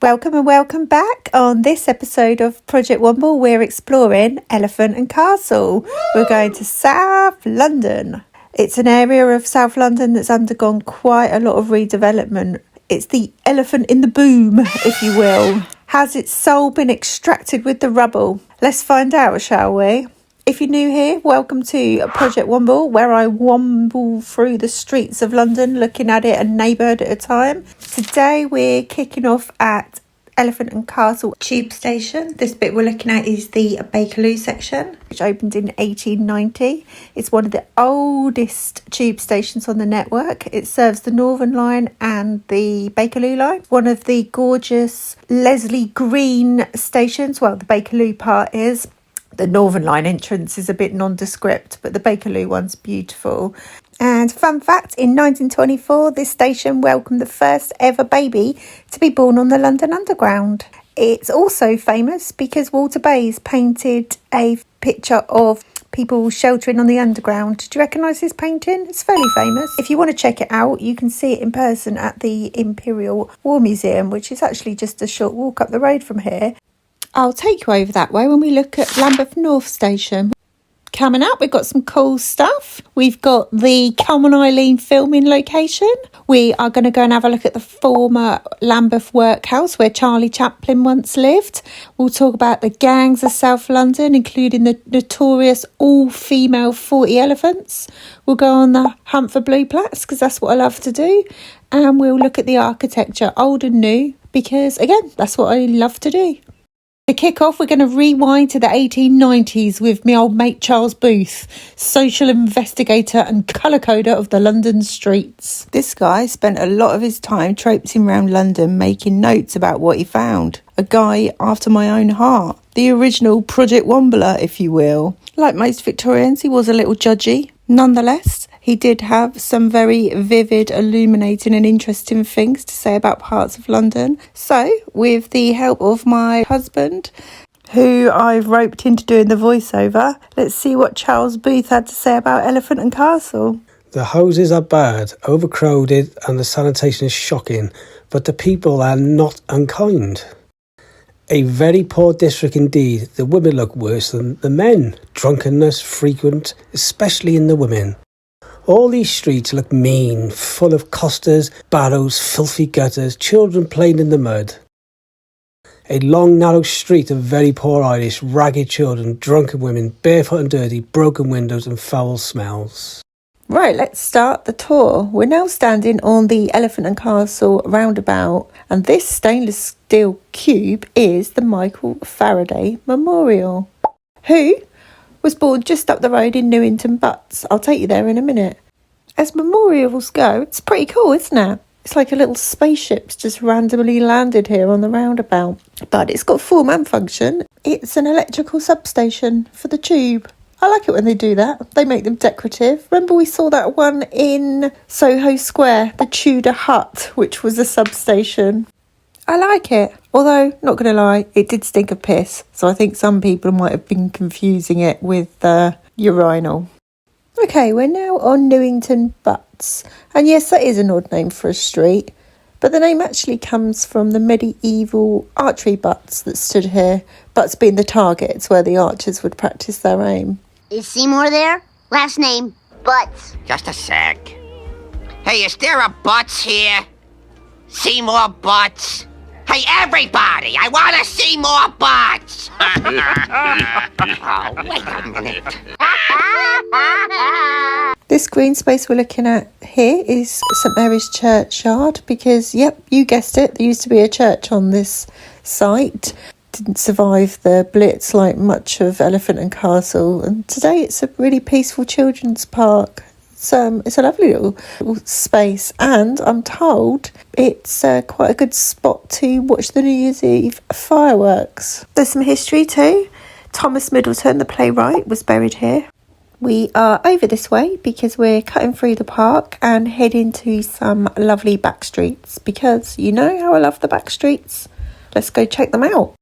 Welcome and welcome back. On this episode of Project Womble, we're exploring Elephant and Castle. We're going to South London. It's an area of South London that's undergone quite a lot of redevelopment. It's the elephant in the boom, if you will. Has its soul been extracted with the rubble? Let's find out, shall we? If you're new here, welcome to Project Womble, where I womble through the streets of London, looking at it a neighbourhood at a time. Today we're kicking off at Elephant and Castle Tube Station. This bit we're looking at is the Bakerloo section, which opened in 1890. It's one of the oldest tube stations on the network. It serves the Northern Line and the Bakerloo line. One of the gorgeous Leslie Green stations. Well, the Bakerloo part is. The Northern Line entrance is a bit nondescript, but the Bakerloo one's beautiful. And fun fact, in 1924, this station welcomed the first ever baby to be born on the London Underground. It's also famous because Walter Bayes painted a picture of people sheltering on the Underground. Do you recognise this painting? It's fairly famous. If you want to check it out, you can see it in person at the Imperial War Museum, which is actually just a short walk up the road from here. I'll take you over that way when we look at Lambeth North Station. Coming up, we've got some cool stuff. We've got the Come on Eileen filming location. We are going to go and have a look at the former Lambeth Workhouse where Charlie Chaplin once lived. We'll talk about the gangs of South London, including the notorious all-female 40 Elephants. We'll go on the hunt for blue plaques because that's what I love to do. And we'll look at the architecture, old and new, because, again, that's what I love to do. To kick off, we're going to rewind to the 1890s with my old mate Charles Booth, social investigator and colour coder of the London streets. This guy spent a lot of his time traipsing around London making notes about what he found. A guy after my own heart. The original Project Wombler, if you will. Like most Victorians, he was a little judgy. Nonetheless, he did have some very vivid, illuminating and interesting things to say about parts of London. So, with the help of my husband, who I've roped into doing the voiceover, let's see what Charles Booth had to say about Elephant and Castle. The houses are bad, overcrowded and the sanitation is shocking, but the people are not unkind. A very poor district indeed. The women look worse than the men. Drunkenness frequent, especially in the women. All these streets look mean, full of costers, barrows, filthy gutters, children playing in the mud. A long narrow street of very poor Irish, ragged children, drunken women, barefoot and dirty, broken windows and foul smells. Right, let's start the tour. We're now standing on the Elephant and Castle roundabout, and this stainless steel cube is the Michael Faraday Memorial, who was born just up the road in Newington Butts. I'll take you there in a minute. As memorials go, it's pretty cool, isn't it? It's like a little spaceship's just randomly landed here on the roundabout. But it's got form and function. It's an electrical substation for the tube. I like it when they do that. They make them decorative. Remember we saw that one in Soho Square, the Tudor Hut, which was a substation. I like it. Although, not going to lie, it did stink of piss. So I think some people might have been confusing it with urinal. Okay, we're now on Newington Butts. And yes, that is an odd name for a street. But the name actually comes from the medieval archery butts that stood here. Butts being the targets where the archers would practice their aim. Is Seymour there? Last name, Butts. Just a sec. Hey, is there a Butts here? See more Butts? Hey, everybody! I want to see more Butts! Oh, wait a minute. This green space we're looking at here is St Mary's Churchyard because, yep, you guessed it, there used to be a church on this site. Didn't survive the Blitz like much of Elephant and Castle, and today it's a really peaceful children's park. It's a lovely little space, and I'm told it's quite a good spot to watch the New Year's Eve fireworks. There's some history too. Thomas Middleton, the playwright, was buried here. We are over this way because we're cutting through the park and heading to some lovely back streets because you know how I love the back streets. Let's go check them out.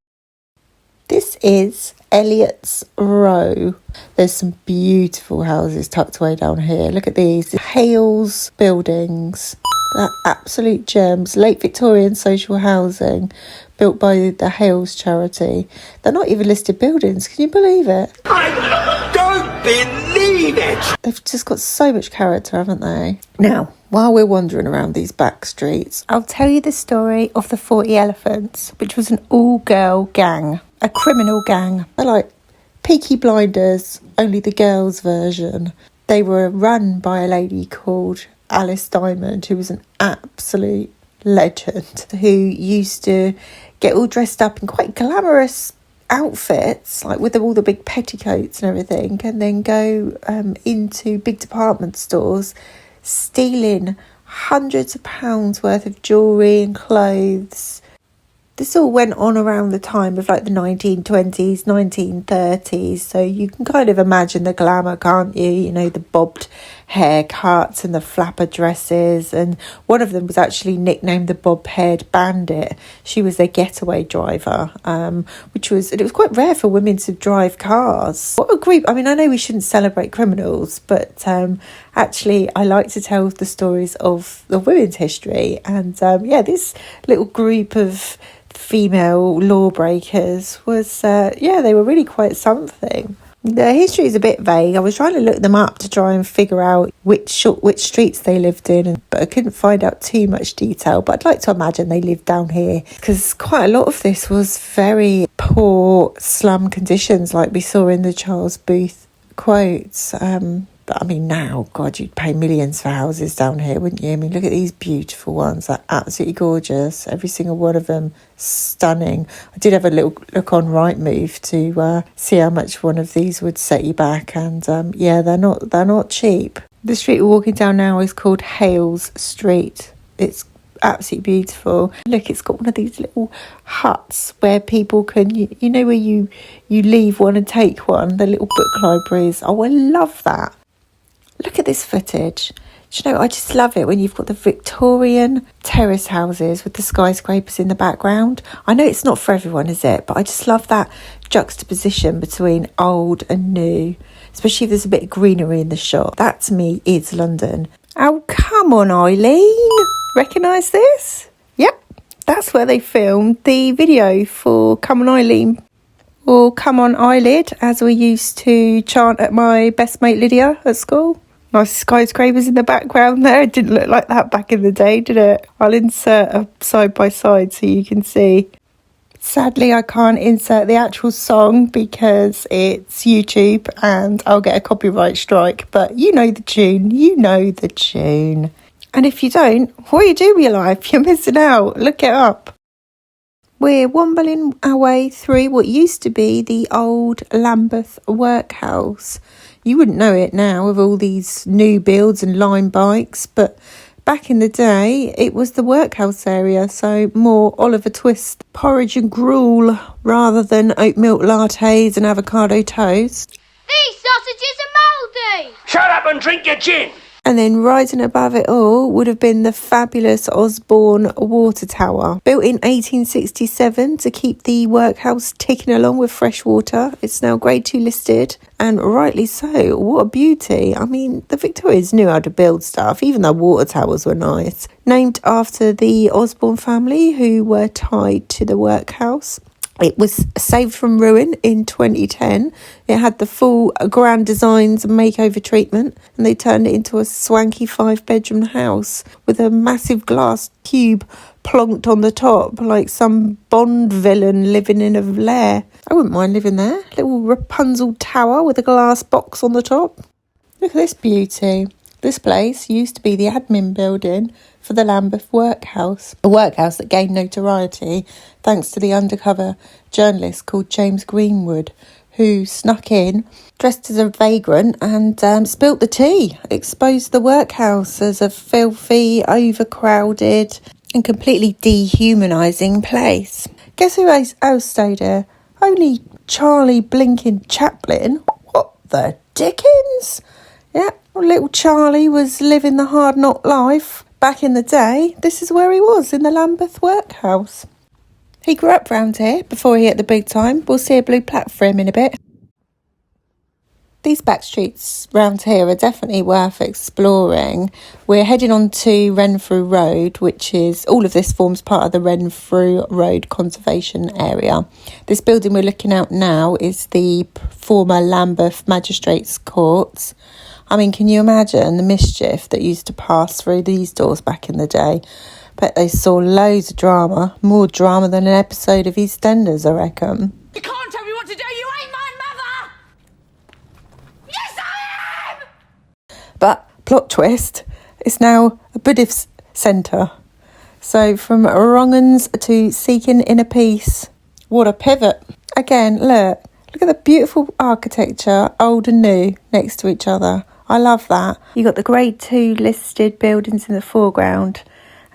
This is Elliot's Row. There's some beautiful houses tucked away down here. Look at these. Hayles Buildings. They're absolute gems. Late Victorian social housing built by the Hayles charity. They're not even listed buildings. Can you believe it? I don't believe it! They've just got so much character, haven't they? Now, while we're wandering around these back streets, I'll tell you the story of the 40 Elephants, which was an all-girl gang, a criminal gang. They're like Peaky Blinders, only the girls' version. They were run by a lady called Alice Diamond, who was an absolute legend, who used to get all dressed up in quite glamorous outfits, like with all the big petticoats and everything, and then go into big department stores, stealing hundreds of pounds worth of jewellery and clothes. This all went on around the time of like the 1920s, 1930s, so you can kind of imagine the glamour, can't you? You know, the bobbed haircuts and the flapper dresses, and one of them was actually nicknamed the bob-haired bandit. She was their getaway driver, it was quite rare for women to drive cars. What a group. I mean, I know we shouldn't celebrate criminals, but actually I like to tell the stories of the women's history, and this little group of female lawbreakers was they were really quite something. The history is a bit vague. I was trying to look them up to try and figure out which streets they lived in, but I couldn't find out too much detail. But I'd like to imagine they lived down here, because quite a lot of this was very poor slum conditions, like we saw in the Charles Booth quotes. But I mean, now, God, you'd pay millions for houses down here, wouldn't you? I mean, look at these beautiful ones. They're absolutely gorgeous. Every single one of them stunning. I did have a little look on Rightmove to see how much one of these would set you back. And they're not cheap. The street we're walking down now is called Hayles Street. It's absolutely beautiful. Look, it's got one of these little huts where people can, you know, where you leave one and take one, the little book libraries. Oh, I love that. Look at this footage. Do you know, I just love it when you've got the Victorian terrace houses with the skyscrapers in the background. I know it's not for everyone, is it? But I just love that juxtaposition between old and new, especially if there's a bit of greenery in the shot. That, to me, is London. Oh, come on, Eileen. Recognise this? Yep, that's where they filmed the video for Come On Eileen, or Come On Eyelid, as we used to chant at my best mate Lydia at school. Nice skyscrapers in the background there. It didn't look like that back in the day, did it? I'll insert a side by side so you can see. Sadly, I can't insert the actual song because it's YouTube and I'll get a copyright strike. But you know the tune. And if you don't, what do you do with your life? You're missing out. Look it up. We're wombling our way through what used to be the old Lambeth Workhouse. You wouldn't know it now with all these new builds and line bikes, but back in the day, it was the workhouse area, so more Oliver Twist porridge and gruel rather than oat milk lattes and avocado toast. These sausages are mouldy! Shut up and drink your gin! And then rising above it all would have been the fabulous Osborne water tower, built in 1867 to keep the workhouse ticking along with fresh water. It's now Grade 2 listed, and rightly so. What a beauty. I mean, the Victorians knew how to build stuff, even though water towers were nice. Named after the Osborne family, who were tied to the workhouse. It was saved from ruin in 2010. It had the full grand designs and makeover treatment, and they turned it into a swanky 5-bedroom house with a massive glass cube plonked on the top, like some Bond villain living in a lair. I wouldn't mind living there. Little Rapunzel tower with a glass box on the top. Look at this beauty. This place used to be the admin building for the Lambeth Workhouse, a workhouse that gained notoriety thanks to the undercover journalist called James Greenwood, who snuck in, dressed as a vagrant, and spilt the tea, exposed the workhouse as a filthy, overcrowded and completely dehumanising place. Guess who else stayed here? Only Charlie blinking Chaplin. What the dickens? Yeah, little Charlie was living the hard knock life. Back in the day, this is where he was, in the Lambeth Workhouse. He grew up round here before he hit the big time. We'll see a blue plaque for him in a bit. These back streets round here are definitely worth exploring. We're heading on to Renfrew Road, which is, all of this forms part of the Renfrew Road conservation area. This building we're looking at now is the former Lambeth Magistrates Courts. I mean, can you imagine the mischief that used to pass through these doors back in the day? Bet they saw loads of drama, more drama than an episode of EastEnders, I reckon. You can't tell me what to do, you ain't my mother! Yes, I am! But, plot twist, it's now a Buddhist centre. So from wrong-uns to seeking inner peace. What a pivot. Again, look at the beautiful architecture, old and new, next to each other. I love that. You got the Grade 2 listed buildings in the foreground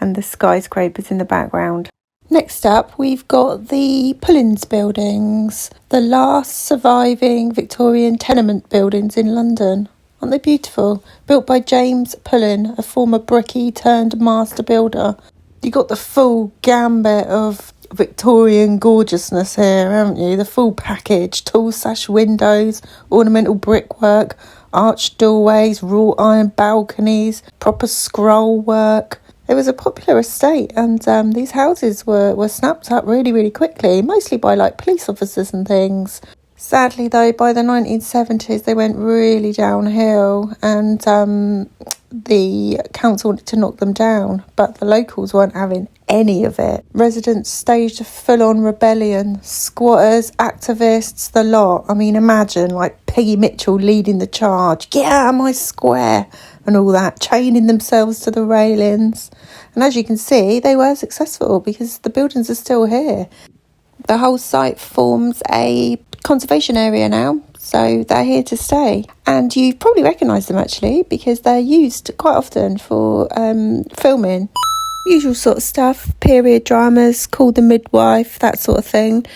and the skyscrapers in the background. Next up, we've got the Pullens Buildings, the last surviving Victorian tenement buildings in London. Aren't they beautiful? Built by James Pullen, a former brickie turned master builder. You got the full gambit of Victorian gorgeousness here, haven't you? The full package, tall sash windows, ornamental brickwork, arched doorways, wrought iron balconies, proper scroll work. It was a popular estate, and these houses were snapped up really, really quickly, mostly by like police officers and things. Sadly, though, by the 1970s, they went really downhill, and the council wanted to knock them down, but the locals weren't having any of it. Residents staged a full-on rebellion. Squatters, activists, the lot. I mean, imagine, like, Peggy Mitchell leading the charge. Get out of my square! And all that, chaining themselves to the railings. And as you can see, they were successful because the buildings are still here. The whole site forms a conservation area now, so they're here to stay. And you've probably recognised them actually because they're used quite often for filming. Usual sort of stuff, period dramas, Call the Midwife, that sort of thing.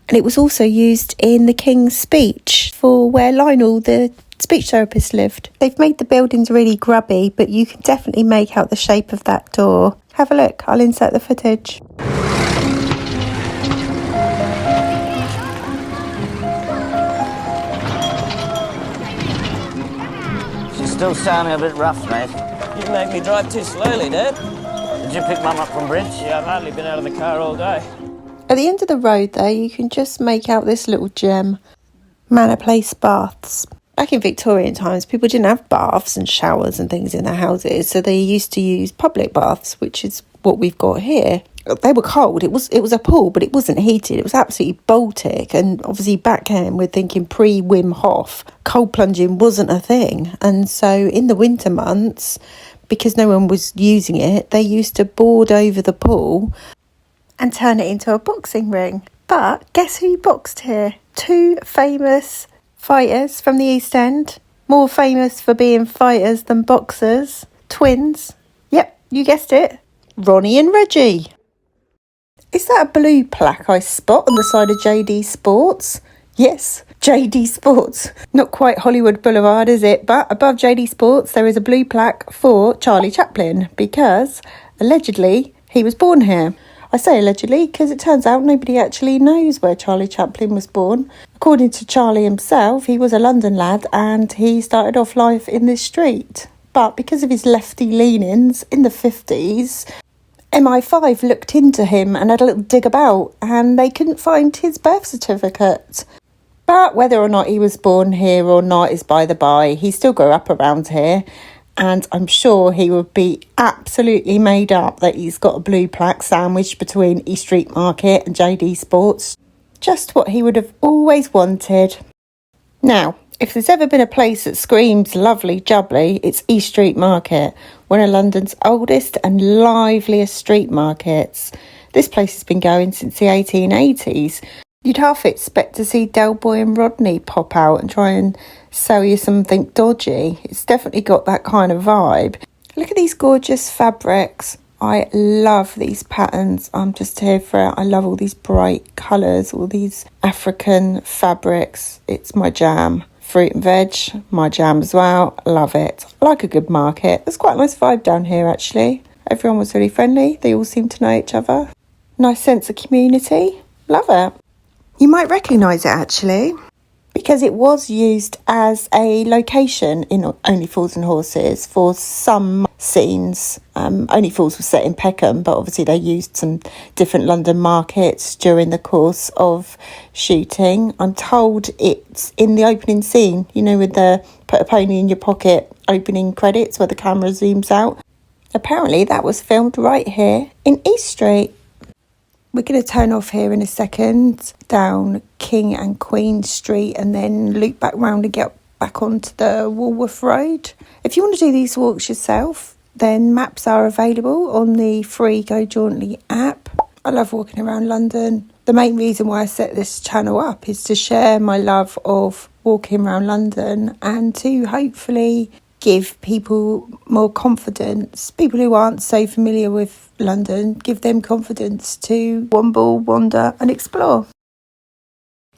And it was also used in The King's Speech for where Lionel, the speech therapist, lived. They've made the buildings really grubby, but you can definitely make out the shape of that door. Have a look, I'll insert the footage. She's still sounding a bit rough, mate. You make me drive too slowly, Dad. Did you pick Mum up from bridge? Yeah, I've hardly been out of the car all day. At the end of the road there, you can just make out this little gem. Manor Place baths. Back in Victorian times, people didn't have baths and showers and things in their houses, so they used to use public baths, which is what we've got here. They were cold. It was a pool, but it wasn't heated. It was absolutely Baltic, and obviously back then we're thinking pre-Wim Hof, cold plunging wasn't a thing. And so in the winter months, because no one was using it, they used to board over the pool and turn it into a boxing ring. But guess who boxed here? Two famous fighters from the East End, more famous for being fighters than boxers. Twins. Yep, you guessed it. Ronnie and Reggie. Is that a blue plaque I spot on the side of JD Sports? Yes, JD Sports. Not quite Hollywood Boulevard, is it? But above JD Sports, there is a blue plaque for Charlie Chaplin because allegedly he was born here. I say allegedly because it turns out nobody actually knows where Charlie Chaplin was born. According to Charlie himself, he was a London lad and he started off life in this street. But because of his lefty leanings in the 50s, MI5 looked into him and had a little dig about and they couldn't find his birth certificate. But whether or not he was born here or not is by the by. He still grew up around here. And I'm sure he would be absolutely made up that he's got a blue plaque sandwiched between East Street Market and JD Sports. Just what he would have always wanted. Now, if there's ever been a place that screams lovely jubbly, it's East Street Market, one of London's oldest and liveliest street markets. This place has been going since the 1880s. You'd half expect to see Del Boy and Rodney pop out and try and sell you something dodgy. It's definitely got that kind of vibe. Look at these gorgeous fabrics. I love these patterns. I'm just here for it. I love all these bright colours, all these African fabrics. It's my jam. Fruit and veg, my jam as well. Love it. I like a good market. There's quite a nice vibe down here actually. Everyone was really friendly. They all seem to know each other. Nice sense of community. Love it. You might recognise it actually because it was used as a location in Only Fools and Horses for some scenes. Only Fools was set in Peckham, but obviously they used some different London markets during the course of shooting. I'm told it's in the opening scene, you know, with the put a pony in your pocket opening credits where the camera zooms out. Apparently that was filmed right here in East Street. We're going to turn off here in a second, down King and Queen Street, and then loop back round and get back onto the Walworth Road. If you want to do these walks yourself, then maps are available on the free Go Jauntily app. I love walking around London. The main reason why I set this channel up is to share my love of walking around London and to hopefully give people more confidence. People who aren't so familiar with London, give them confidence to womble, wander and explore.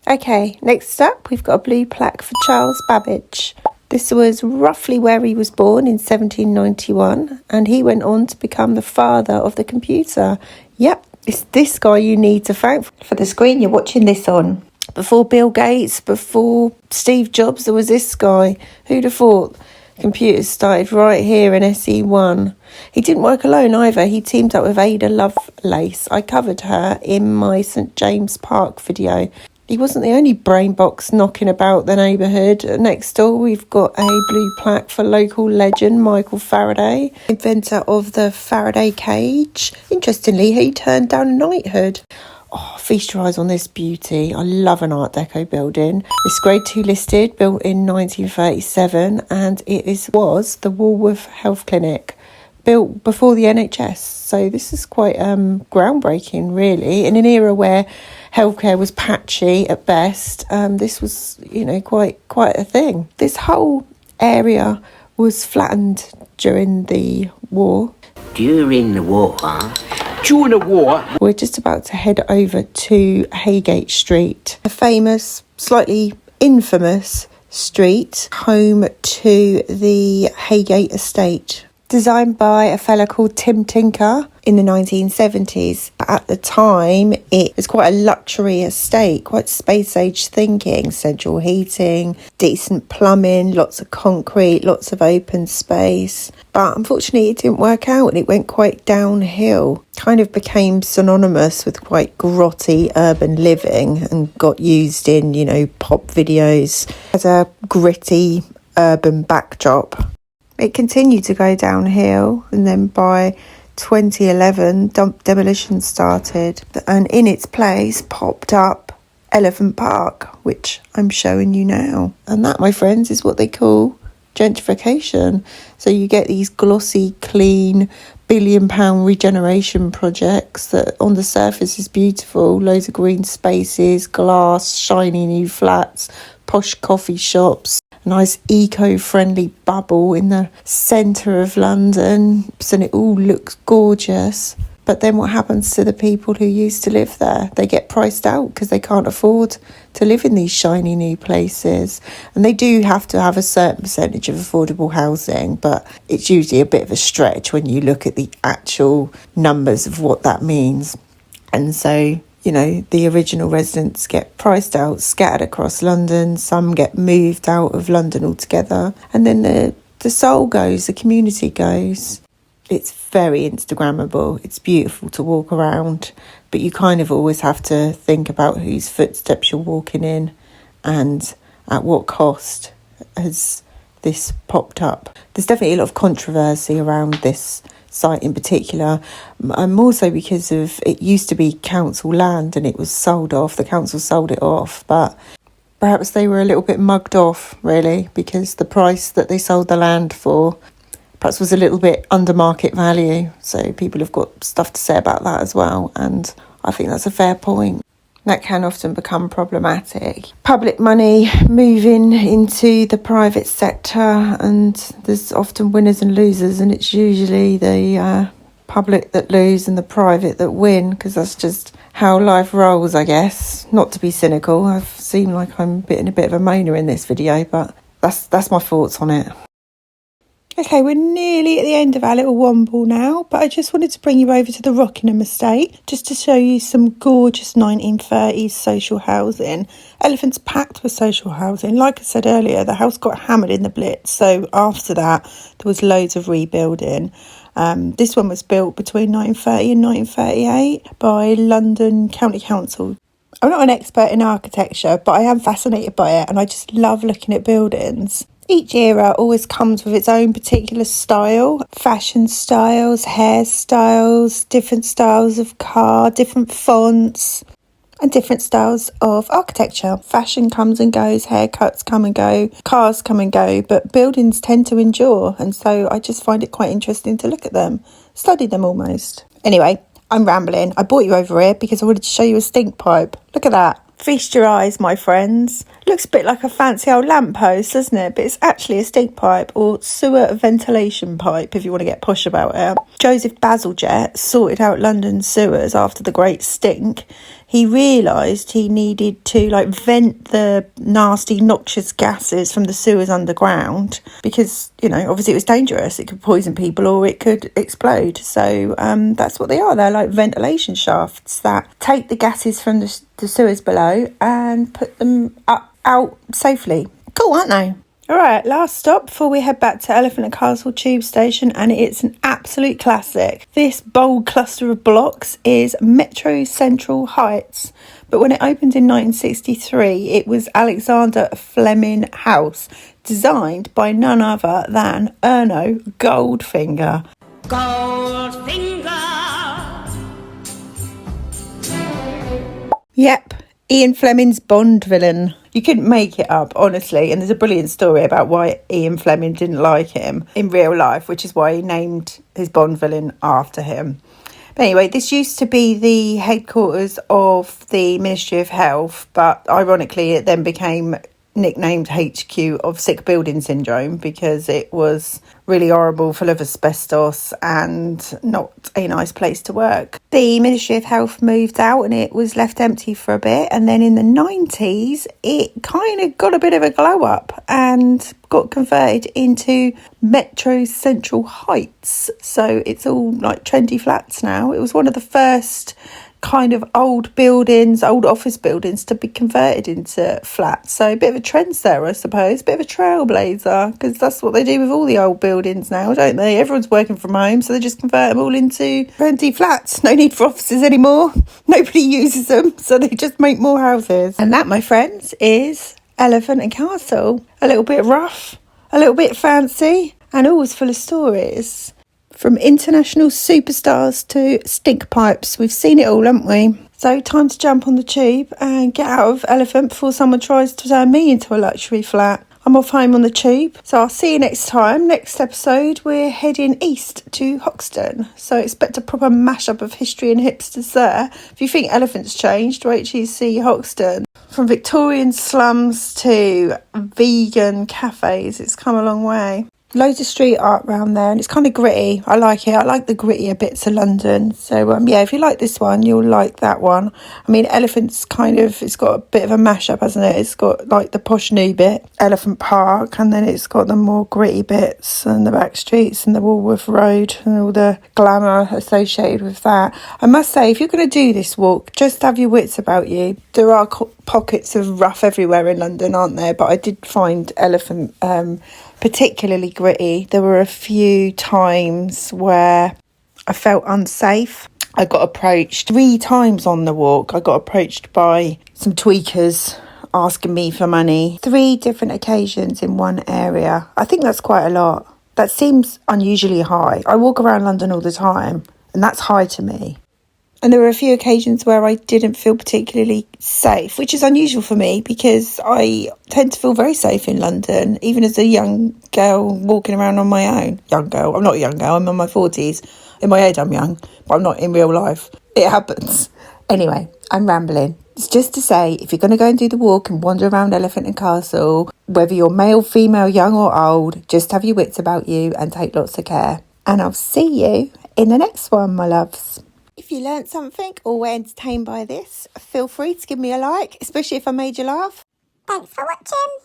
Okay, next up we've got a blue plaque for Charles Babbage. This was roughly where he was born in 1791, and he went on to become the father of the computer. Yep, it's this guy you need to thank for the screen you're watching this on. Before Bill Gates, before Steve Jobs, there was this guy. Who'd have thought? Computers started right here in SE1. He didn't work alone either. He teamed up with Ada Lovelace. I covered her in my St James Park video. He wasn't the only brain box knocking about the neighbourhood. Next door we've got a blue plaque for local legend Michael Faraday, inventor of the Faraday cage. Interestingly, he turned down knighthood. Oh, feast your eyes on this beauty. I love an Art Deco building. It's grade 2 listed, built in 1937, and it was the Walworth Health Clinic, built before the NHS. So this is quite groundbreaking, really. In an era where healthcare was patchy at best, this was, you know, quite a thing. This whole area was flattened during the war. During the war, During the war, We're just about to head over to Heygate Street, a famous, slightly infamous street, home to the Heygate Estate, designed by a fella called Tim Tinker in the 1970s. At the time, it was quite a luxury estate, quite space age thinking, central heating, decent plumbing, lots of concrete, lots of open space. But unfortunately, it didn't work out and it went quite downhill. Kind of became synonymous with quite grotty urban living and got used in, you know, pop videos as a gritty urban backdrop. It continued to go downhill, and then by 2011 demolition started, and in its place popped up Elephant Park, which I'm showing you now. And that, my friends, is what they call gentrification. So you get these glossy, clean, billion-pound regeneration projects that on the surface is beautiful, loads of green spaces, glass, shiny new flats, posh coffee shops, a nice eco-friendly bubble in the centre of London, and it all looks gorgeous. But then what happens to the people who used to live there? They get priced out because they can't afford to live in these shiny new places. And they do have to have a certain percentage of affordable housing, but it's usually a bit of a stretch when you look at the actual numbers of what that means. And so, you know, the original residents get priced out, scattered across London. Some get moved out of London altogether. And then the soul goes, the community goes. It's very Instagrammable. It's beautiful to walk around, but you kind of always have to think about whose footsteps you're walking in and at what cost has this popped up. There's definitely a lot of controversy around this site in particular, and more so because of it used to be council land and it was sold off. The council sold it off, but perhaps they were a little bit mugged off, really, because the price that they sold the land for perhaps was a little bit under market value. So people have got stuff to say about that as well, and I think that's a fair point. That can often become problematic. Public money moving into the private sector, and there's often winners and losers, and it's usually the public that lose and the private that win, because that's just how life rolls, I guess. Not to be cynical, I've seemed like I'm in a bit of a moaner in this video, but that's my thoughts on it. Okay, we're nearly at the end of our little womble now, but I just wanted to bring you over to the Rockingham Estate just to show you some gorgeous 1930s social housing. Elephant's packed with social housing. Like I said earlier, the house got hammered in the Blitz, so after that there was loads of rebuilding. This one was built between 1930 and 1938 by London County Council. I'm not an expert in architecture, but I am fascinated by it and I just love looking at buildings. Each era always comes with its own particular style, fashion styles, hairstyles, different styles of car, different fonts and different styles of architecture. Fashion comes and goes, haircuts come and go, cars come and go, but buildings tend to endure, and so I just find it quite interesting to look at them, study them almost. Anyway, I'm rambling. I brought you over here because I wanted to show you a stink pipe. Look at that. Feast your eyes, my friends. Looks a bit like a fancy old lamppost, doesn't it? But it's actually a stink pipe, or sewer ventilation pipe, if you want to get posh about it. Joseph Bazalgette sorted out London's sewers after the Great Stink. He realised he needed to vent the nasty noxious gases from the sewers underground because, obviously it was dangerous. It could poison people or it could explode. So that's what they are. They're like ventilation shafts that take the gases from the sewers below and put them out safely. Cool, aren't they? All right, last stop before we head back to Elephant and Castle Tube Station, and it's an absolute classic. This bold cluster of blocks is Metro Central Heights, but when it opened in 1963, it was Alexander Fleming House, designed by none other than Erno Goldfinger. Goldfinger! Yep, Ian Fleming's Bond villain. You couldn't make it up, honestly, and there's a brilliant story about why Ian Fleming didn't like him in real life, which is why he named his Bond villain after him. But anyway, this used to be the headquarters of the Ministry of Health, but ironically it then became nicknamed HQ of Sick Building Syndrome because it was really horrible, full of asbestos and not a nice place to work. The Ministry of Health moved out and it was left empty for a bit, and then in the 90s it kind of got a bit of a glow up and got converted into Metro Central Heights, so it's all like trendy flats now. It was one of the first kind of old office buildings to be converted into flats. So a bit of a trendsetter, I suppose, a bit of a trailblazer, because that's what they do with all the old buildings now, don't they? Everyone's working from home, so they just convert them all into trendy flats. No need for offices anymore. Nobody uses them, so they just make more houses. And that, my friends, is Elephant and Castle. A little bit rough, a little bit fancy, and always full of stories. From international superstars to stink pipes, we've seen it all, haven't we? So time to jump on the tube and get out of Elephant before someone tries to turn me into a luxury flat. I'm off home on the tube, so I'll see you next time. Next episode, we're heading east to Hoxton, so expect a proper mashup of history and hipsters there. If you think Elephant's changed, wait till you see Hoxton. From Victorian slums to vegan cafes, it's come a long way. Loads of street art around there, and it's kind of gritty. I like it. I like the grittier bits of London. So, if you like this one, you'll like that one. I mean, Elephant's it's got a bit of a mashup, hasn't it? It's got like the posh new bit, Elephant Park, and then it's got the more gritty bits and the back streets and the Walworth Road and all the glamour associated with that. I must say, if you're going to do this walk, just have your wits about you. There are pockets of rough everywhere in London, aren't there? But I did find Elephant particularly gritty. There were a few times where I felt unsafe. I got approached 3 times on the walk. I got approached by some tweakers asking me for money. 3 different occasions in one area. I think that's quite a lot. That seems unusually high. I walk around London all the time, and that's high to me. And there were a few occasions where I didn't feel particularly safe, which is unusual for me because I tend to feel very safe in London, even as a young girl walking around on my own. Young girl. I'm not a young girl. I'm in my 40s. In my head, I'm young, but I'm not in real life. It happens. Anyway, I'm rambling. It's just to say, if you're going to go and do the walk and wander around Elephant and Castle, whether you're male, female, young or old, just have your wits about you and take lots of care. And I'll see you in the next one, my loves. If you learnt something or were entertained by this, feel free to give me a like, especially if I made you laugh. Thanks for watching.